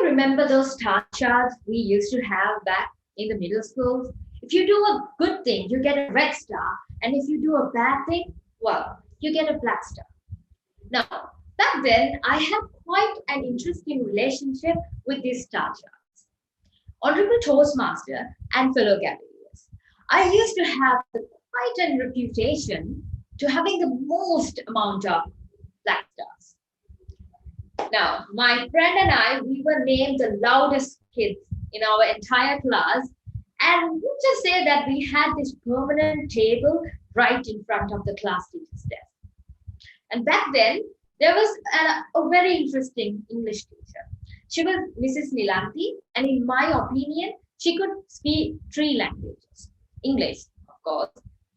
remember those star charts we used to have back in the middle schools? If you do a good thing, you get a red star. And if you do a bad thing, well, you get a black star. Now, back then, I had quite an interesting relationship with these star charts. Honorable Toastmaster and fellow Cavaliers, I used to have quite a reputation to having the most amount of black stars. Now, my friend and I, we were named the loudest kids in our entire class. And let's just say that we had this permanent table right in front of the class teacher's desk. And back then, there was a very interesting English teacher. She was Mrs. Nilasi, and in my opinion, she could speak three languages. English, of course,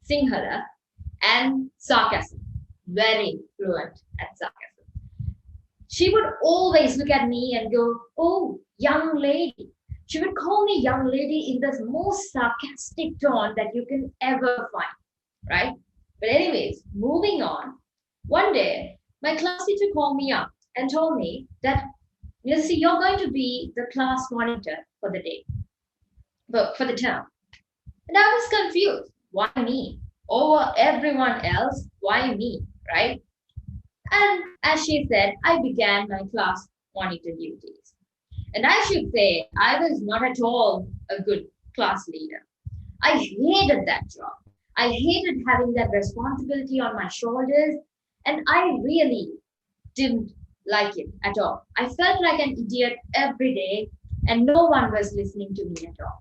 Sinhala, and sarcasm. Very fluent at sarcasm. She would always look at me and go, "Oh, young lady." She would call me young lady in the most sarcastic tone that you can ever find, right? But anyways, moving on. One day, my class teacher called me up and told me that, Nilasi, you're going to be the class monitor for the day, but for the term. And I was confused. Why me? Over everyone else, why me, right? And as she said, I began my class monitor duties. And I should say, I was not at all a good class leader. I hated that job. I hated having that responsibility on my shoulders. And I really didn't like it at all. I felt like an idiot every day, and no one was listening to me at all.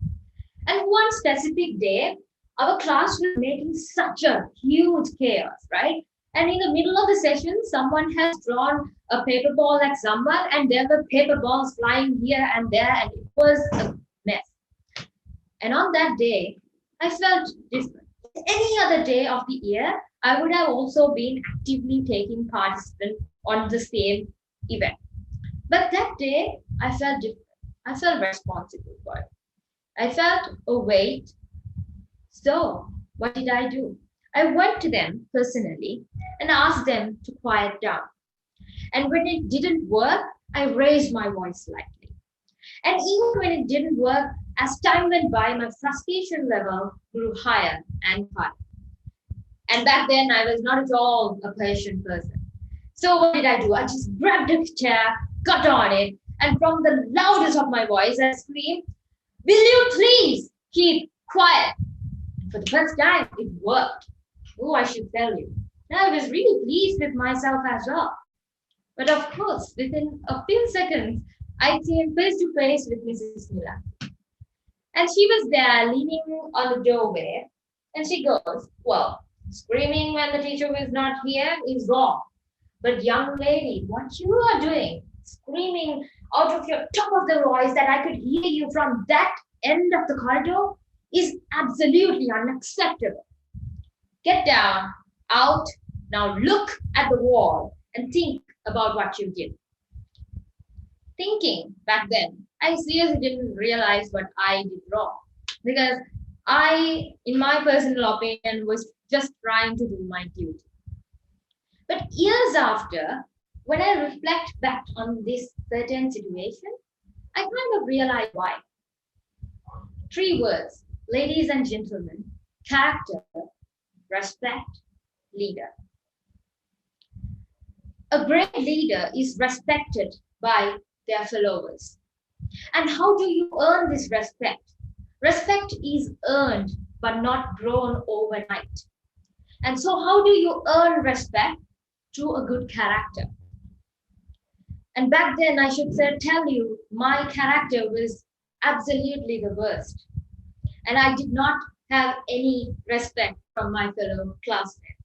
And one specific day, our class was making such a huge chaos, right? And in the middle of the session, someone has drawn a paper ball at someone, and there were paper balls flying here and there, and it was a mess. And on that day, I felt different. Any other day of the year, I would have also been actively taking participant on the same event. But that day, I felt different. I felt responsible for it. I felt a weight. So, what did I do? I went to them personally and asked them to quiet down. And when it didn't work, I raised my voice slightly. And even when it didn't work, as time went by, my frustration level grew higher and higher. And back then, I was not at all a patient person. So what did I do? I just grabbed a chair, got on it, and from the loudest of my voice, I screamed, "Will you please keep quiet?" For the first time, it worked. Oh, I should tell you. Now, I was really pleased with myself as well. But of course, within a few seconds, I came face to face with Mrs. Miller. And she was there leaning on the doorway. And she goes, "Well, screaming when the teacher was not here is wrong. But young lady, what you are doing, screaming out of your top of the voice that I could hear you from that end of the corridor, is absolutely unacceptable. Get down, out, now look at the wall and think about what you did." Thinking back then, I seriously didn't realize what I did wrong, because I, in my personal opinion, was just trying to do my duty. But years after, when I reflect back on this certain situation, I kind of realize why. Three words, ladies and gentlemen: character, respect, leader. A great leader is respected by their followers. And how do you earn this respect? Respect is earned but not grown overnight. And so, how do you earn respect? Through a good character. And back then, I should tell you, my character was absolutely the worst. And I did not have any respect from my fellow classmates.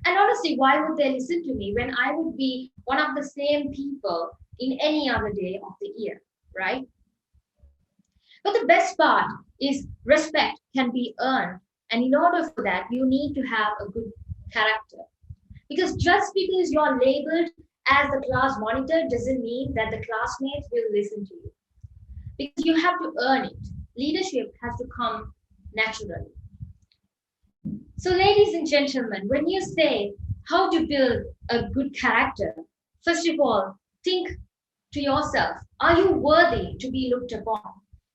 And honestly, why would they listen to me when I would be one of the same people in any other day of the year, right? But the best part is respect can be earned. And in order for that, you need to have a good character. Because just because you're labeled as the class monitor doesn't mean that the classmates will listen to you. Because you have to earn it. Leadership has to come naturally. So, ladies and gentlemen, when you say how to build a good character, first of all, think to yourself, are you worthy to be looked upon?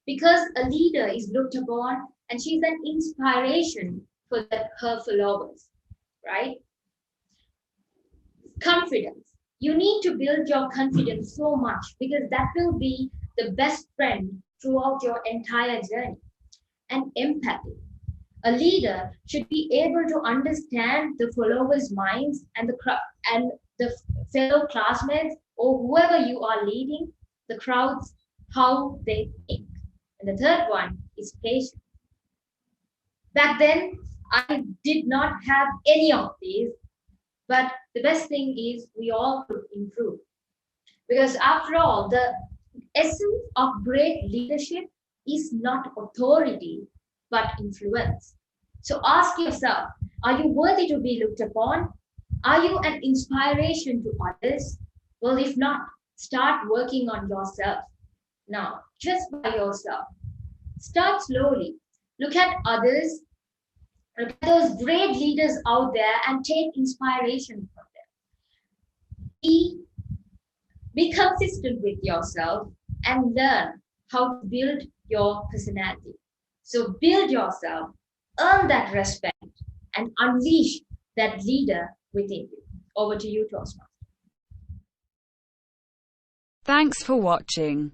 Because a leader is looked upon and she's an inspiration for her followers, right? Confidence. You need to build your confidence so much because that will be the best friend throughout your entire journey. And empathy. A leader should be able to understand the followers' minds and and the fellow classmates or whoever you are leading, the crowds, how they think. And the third one is patience. Back then, I did not have any of these, but the best thing is we all could improve. Because after all, the essence of great leadership is not authority, but influence. So ask yourself, are you worthy to be looked upon? Are you an inspiration to others? Well, if not, start working on yourself. Now, just by yourself. Start slowly. Look at others, look at those great leaders out there and take inspiration from them. Be consistent with yourself and learn how to build your personality. So build yourself, earn that respect, and unleash that leader within you. Over to you, Toastmaster. Thanks for watching.